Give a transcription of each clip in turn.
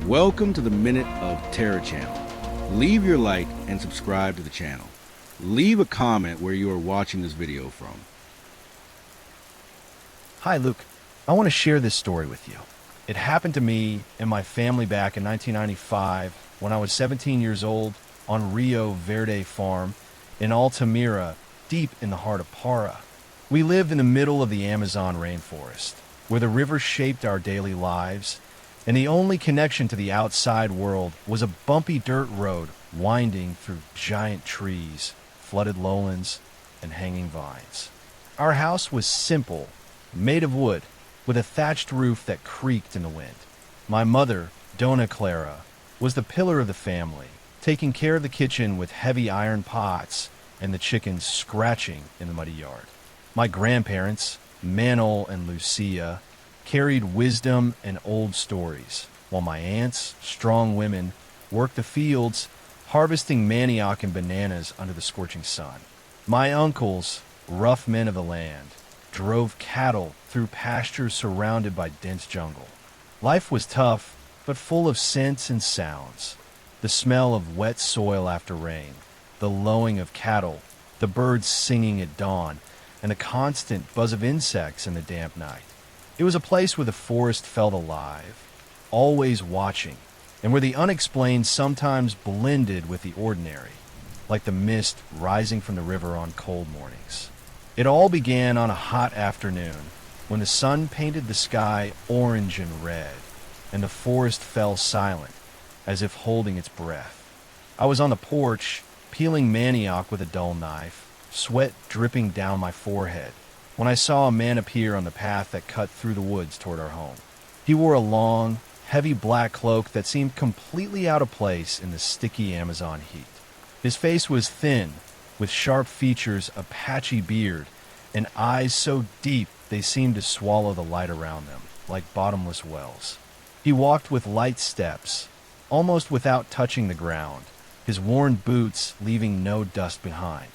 Welcome to the Minute of Terror channel. Leave your like and subscribe to the channel. Leave a comment where you are watching this video from. Hi, Luke. I want to share this story with you. It happened to me and my family back in 1995 when I was 17 years old on Rio Verde Farm in Altamira, deep in the heart of Para. We lived in the middle of the Amazon rainforest, where the river shaped our daily lives, and the only connection to the outside world was a bumpy dirt road winding through giant trees, flooded lowlands, and hanging vines. Our house was simple, made of wood, with a thatched roof that creaked in the wind. My mother, Dona Clara, was the pillar of the family, taking care of the kitchen with heavy iron pots and the chickens scratching in the muddy yard. My grandparents, Manuel and Lucia, carried wisdom and old stories, while my aunts, strong women, worked the fields, harvesting manioc and bananas under the scorching sun. My uncles, rough men of the land, drove cattle through pastures surrounded by dense jungle. Life was tough, but full of scents and sounds. The smell of wet soil after rain, the lowing of cattle, the birds singing at dawn, and the constant buzz of insects in the damp night. It was a place where the forest felt alive, always watching, and where the unexplained sometimes blended with the ordinary, like the mist rising from the river on cold mornings. It all began on a hot afternoon, when the sun painted the sky orange and red, and the forest fell silent, as if holding its breath. I was on the porch, peeling manioc with a dull knife, sweat dripping down my forehead, when I saw a man appear on the path that cut through the woods toward our home. He wore a long, heavy black cloak that seemed completely out of place in the sticky Amazon heat. His face was thin, with sharp features, a patchy beard, and eyes so deep they seemed to swallow the light around them, like bottomless wells. He walked with light steps, almost without touching the ground, his worn boots leaving no dust behind.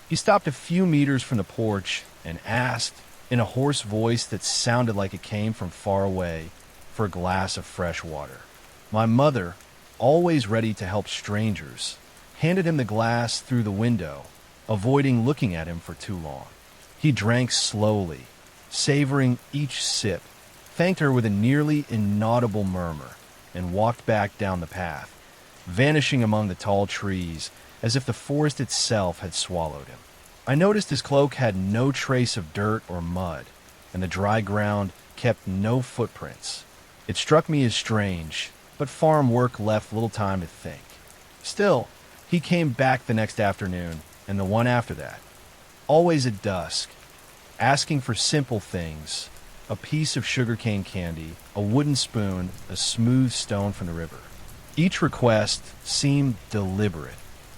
He stopped a few meters from the porch and asked, in a hoarse voice that sounded like it came from far away, for a glass of fresh water. My mother, always ready to help strangers, handed him the glass through the window, avoiding looking at him for too long. He drank slowly, savoring each sip, thanked her with a nearly inaudible murmur, and walked back down the path, vanishing among the tall trees as if the forest itself had swallowed him. I noticed his cloak had no trace of dirt or mud, and the dry ground kept no footprints. It struck me as strange, but farm work left little time to think. Still, he came back the next afternoon, and the one after that, always at dusk, asking for simple things: a piece of sugarcane candy, a wooden spoon, a smooth stone from the river. Each request seemed deliberate,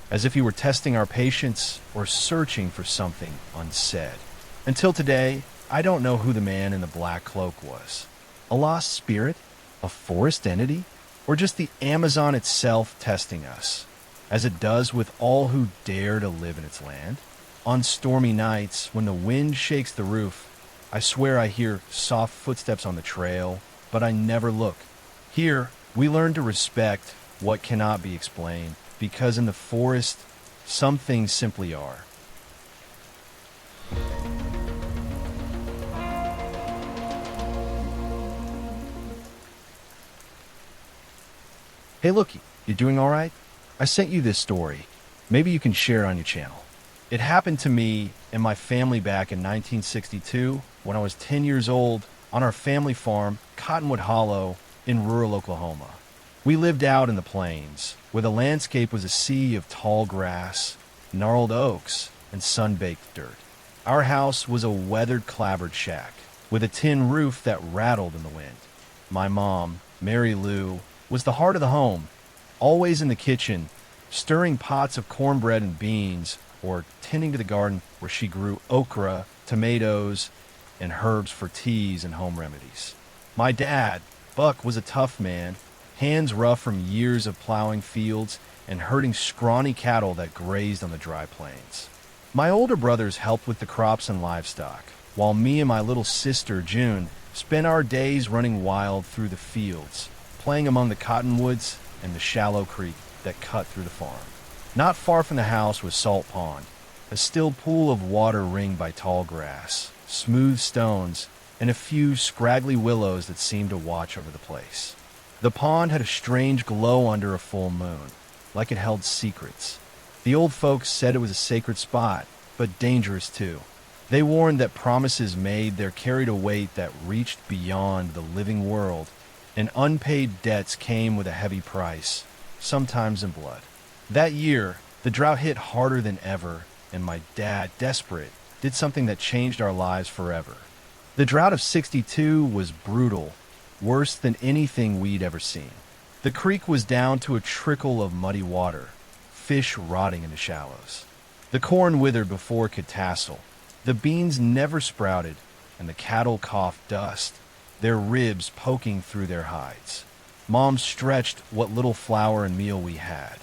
as if he were testing our patience or searching for something unsaid. Until today, I don't know who the man in the black cloak was. A lost spirit? A forest entity? Or just the Amazon itself testing us, as it does with all who dare to live in its land? On stormy nights, when the wind shakes the roof, I swear I hear soft footsteps on the trail, but I never look. Here, we learn to respect what cannot be explained, because in the forest, some things simply are. Hey, looky, you doing all right? I sent you this story. Maybe you can share it on your channel. It happened to me and my family back in 1962 when I was 10 years old on our family farm, Cottonwood Hollow, in rural Oklahoma. We lived out in the plains, where the landscape was a sea of tall grass, gnarled oaks, and sun-baked dirt. Our house was a weathered, clapboard shack, with a tin roof that rattled in the wind. My mom, Mary Lou, was the heart of the home, always in the kitchen, stirring pots of cornbread and beans, or tending to the garden where she grew okra, tomatoes, and herbs for teas and home remedies. My dad, Buck, was a tough man, hands rough from years of plowing fields and herding scrawny cattle that grazed on the dry plains. My older brothers helped with the crops and livestock, while me and my little sister, June, spent our days running wild through the fields, playing among the cottonwoods and the shallow creek that cut through the farm. Not far from the house was Salt Pond, a still pool of water ringed by tall grass, smooth stones, and a few scraggly willows that seemed to watch over the place. The pond had a strange glow under a full moon, like it held secrets. The old folks said it was a sacred spot, but dangerous too. They warned that promises made there carried a weight that reached beyond the living world, and unpaid debts came with a heavy price, sometimes in blood. That year, the drought hit harder than ever, and my dad, desperate, did something that changed our lives forever. The drought of '62 was brutal, worse than anything we'd ever seen. The creek was down to a trickle of muddy water, fish rotting in the shallows. The corn withered before it could tassel. The beans never sprouted, and the cattle coughed dust, their ribs poking through their hides. Mom stretched what little flour and meal we had,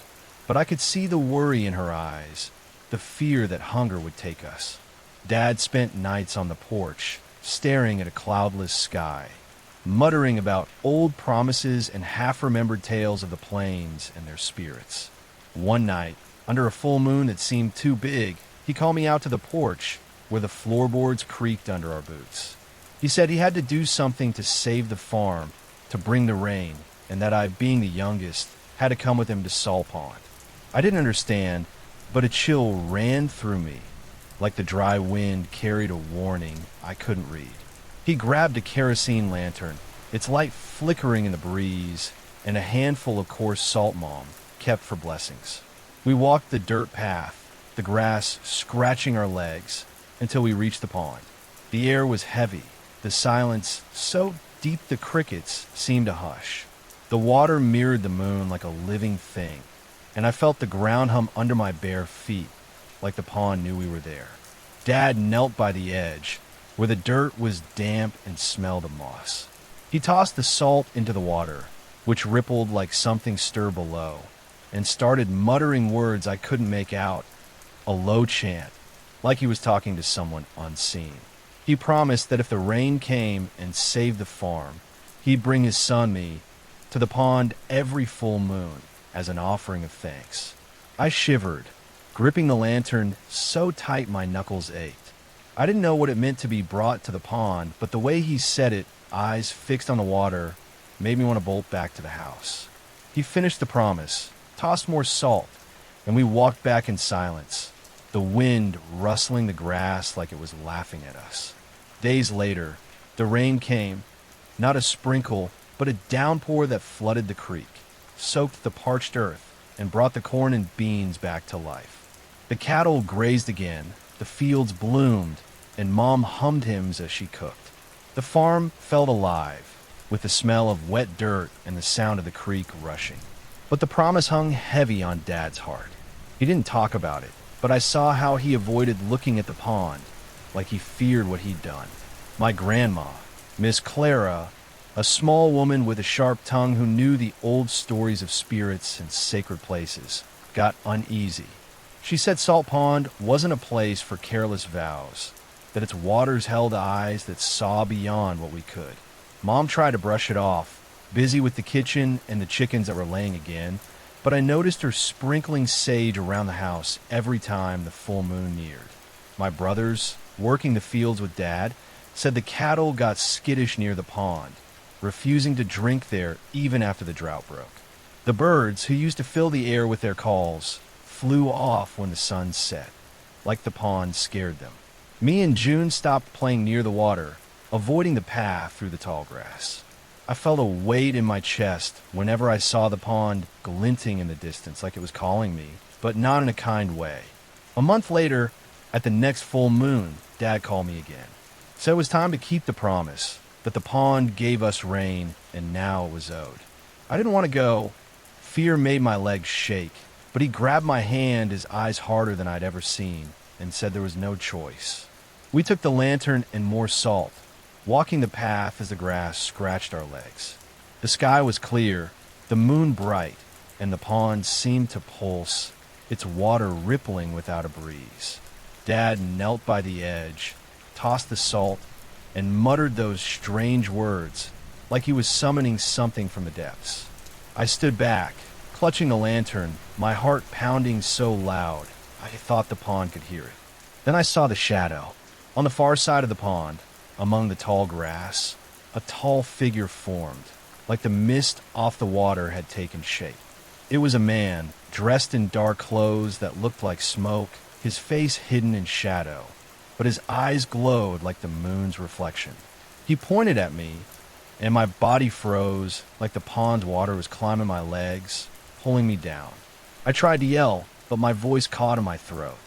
but I could see the worry in her eyes, the fear that hunger would take us. Dad spent nights on the porch, staring at a cloudless sky, muttering about old promises and half-remembered tales of the plains and their spirits. One night, under a full moon that seemed too big, he called me out to the porch where the floorboards creaked under our boots. He said he had to do something to save the farm, to bring the rain, and that I, being the youngest, had to come with him to Salt Pond. I didn't understand, but a chill ran through me, like the dry wind carried a warning I couldn't read. He grabbed a kerosene lantern, its light flickering in the breeze, and a handful of coarse salt Mom kept for blessings. We walked the dirt path, the grass scratching our legs, until we reached the pond. The air was heavy, the silence so deep the crickets seemed to hush. The water mirrored the moon like a living thing, and I felt the ground hum under my bare feet, like the pond knew we were there. Dad knelt by the edge, where the dirt was damp and smelled of moss. He tossed the salt into the water, which rippled like something stirred below, and started muttering words I couldn't make out, a low chant, like he was talking to someone unseen. He promised that if the rain came and saved the farm, he'd bring his son, me, to the pond every full moon as an offering of thanks. I shivered, gripping the lantern so tight my knuckles ached. I didn't know what it meant to be brought to the pond, but the way he said it, eyes fixed on the water, made me want to bolt back to the house. He finished the promise, tossed more salt, and we walked back in silence, the wind rustling the grass like it was laughing at us. Days later, the rain came, not a sprinkle, but a downpour that flooded the creek, soaked the parched earth, and brought the corn and beans back to life. The cattle grazed again, the fields bloomed, and Mom hummed hymns as she cooked. The farm felt alive, with the smell of wet dirt and the sound of the creek rushing. But the promise hung heavy on Dad's heart. He didn't talk about it, but I saw how he avoided looking at the pond, like he feared what he'd done. My grandma, Miss Clara, a small woman with a sharp tongue who knew the old stories of spirits and sacred places, got uneasy. She said Salt Pond wasn't a place for careless vows, that its waters held eyes that saw beyond what we could. Mom tried to brush it off, busy with the kitchen and the chickens that were laying again, but I noticed her sprinkling sage around the house every time the full moon neared. My brothers, working the fields with Dad, said the cattle got skittish near the pond, refusing to drink there even after the drought broke. The birds, who used to fill the air with their calls, flew off when the sun set, like the pond scared them. Me and June stopped playing near the water, avoiding the path through the tall grass. I felt a weight in my chest whenever I saw the pond glinting in the distance like it was calling me, but not in a kind way. A month later, at the next full moon, Dad called me again. So it was time to keep the promise, that the pond gave us rain and now it was owed. I didn't want to go. Fear made my legs shake, but he grabbed my hand, his eyes harder than I'd ever seen, and said there was no choice. We took the lantern and more salt, walking the path as the grass scratched our legs. The sky was clear, the moon bright, and the pond seemed to pulse, its water rippling without a breeze. Dad knelt by the edge, tossed the salt, and muttered those strange words like he was summoning something from the depths. I stood back, clutching the lantern, my heart pounding so loud I thought the pond could hear it. Then I saw the shadow. On the far side of the pond, among the tall grass, a tall figure formed, like the mist off the water had taken shape. It was a man, dressed in dark clothes that looked like smoke, his face hidden in shadow, but his eyes glowed like the moon's reflection. He pointed at me, and my body froze like the pond's water was climbing my legs, pulling me down. I tried to yell, but my voice caught in my throat.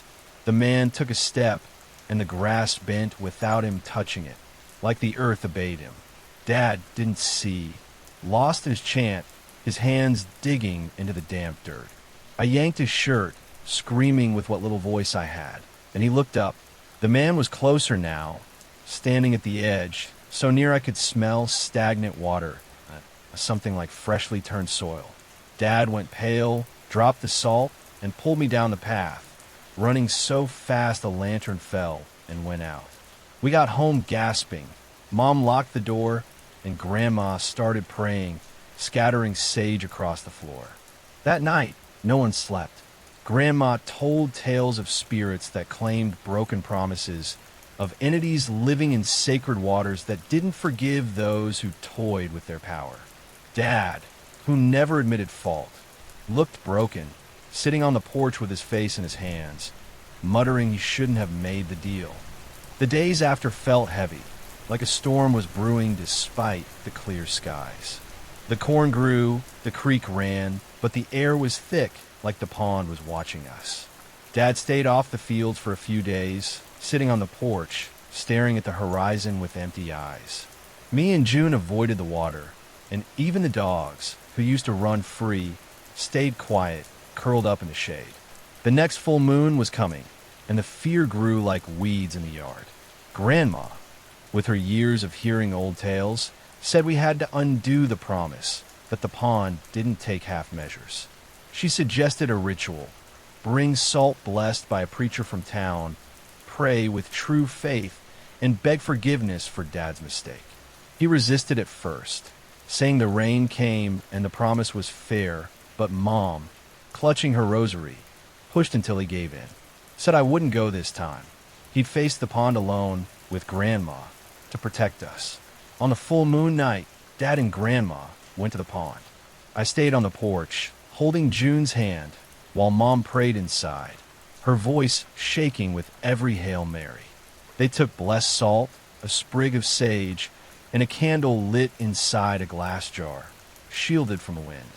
The man took a step, and the grass bent without him touching it, like the earth obeyed him. Dad didn't see. Lost in his chant, his hands digging into the damp dirt. I yanked his shirt, screaming with what little voice I had, and he looked up. The man was closer now, standing at the edge, so near I could smell stagnant water, something like freshly turned soil. Dad went pale, dropped the salt, and pulled me down the path, running so fast the lantern fell and went out. We got home gasping. Mom locked the door, and Grandma started praying, scattering sage across the floor. That night, no one slept. Grandma told tales of spirits that claimed broken promises, of entities living in sacred waters that didn't forgive those who toyed with their power. Dad, who never admitted fault, looked broken, sitting on the porch with his face in his hands, muttering he shouldn't have made the deal. The days after felt heavy, like a storm was brewing despite the clear skies. The corn grew, the creek ran, but the air was thick like the pond was watching us. Dad stayed off the fields for a few days, sitting on the porch, staring at the horizon with empty eyes. Me and June avoided the water, and even the dogs, who used to run free, stayed quiet, curled up in the shade. The next full moon was coming, and the fear grew like weeds in the yard. Grandma, with her years of hearing old tales, said we had to undo the promise that the pond didn't take half measures. She suggested a ritual: bring salt blessed by a preacher from town, pray with true faith, and beg forgiveness for Dad's mistake. He resisted at first, saying the rain came and the promise was fair, but Mom, clutching her rosary, pushed until he gave in. Said I wouldn't go this time. He'd face the pond alone with Grandma to protect us. On a full moon night, Dad and Grandma went to the pond. I stayed on the porch, holding June's hand, while Mom prayed inside, her voice shaking with every Hail Mary. They took blessed salt, a sprig of sage, and a candle lit inside a glass jar, shielded from the wind.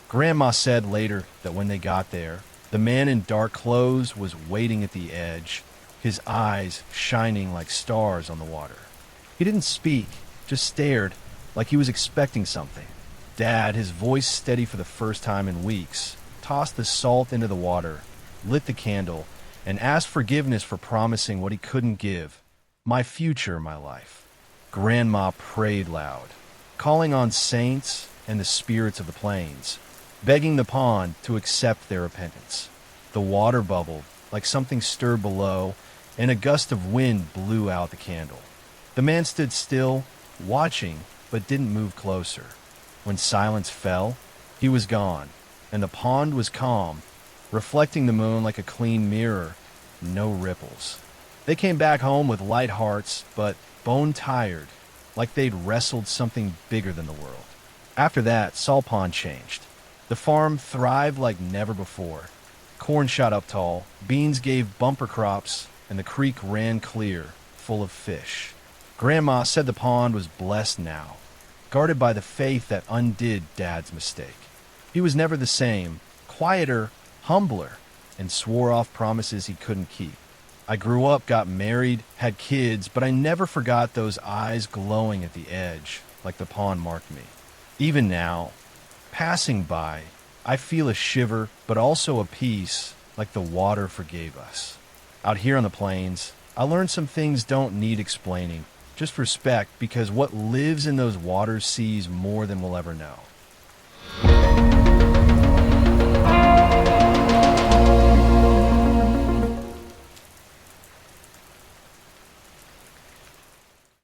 Grandma said later that when they got there, the man in dark clothes was waiting at the edge, his eyes shining like stars on the water. He didn't speak, just stared like he was expecting something. Dad, his voice steady for the first time in weeks, tossed the salt into the water, lit the candle, and asked forgiveness for promising what he couldn't give: my future, my life. Grandma prayed loud, calling on saints and the spirits of the plains, begging the pond to accept their repentance. The water bubbled like something stirred below, and a gust of wind blew out the candle. The man stood still, watching, but didn't move closer. When silence fell, he was gone, and the pond was calm, reflecting the moon like a clean mirror, no ripples. They came back home with light hearts, but bone-tired, like they'd wrestled something bigger than the world. After that, Salt Pond changed. The farm thrived like never before. Corn shot up tall, beans gave bumper crops, and the creek ran clear, full of fish. Grandma said the pond was blessed now, guarded by the faith that undid Dad's mistake. He was never the same, quieter, humbler, and swore off promises he couldn't keep. I grew up, got married, had kids, but I never forgot those eyes glowing at the edge, like the pond marked me. Even now, passing by, I feel a shiver, but also a peace, like the water forgave us. Out here on the plains, I learned some things don't need explaining, just respect, because what lives in those waters sees more than we'll ever know.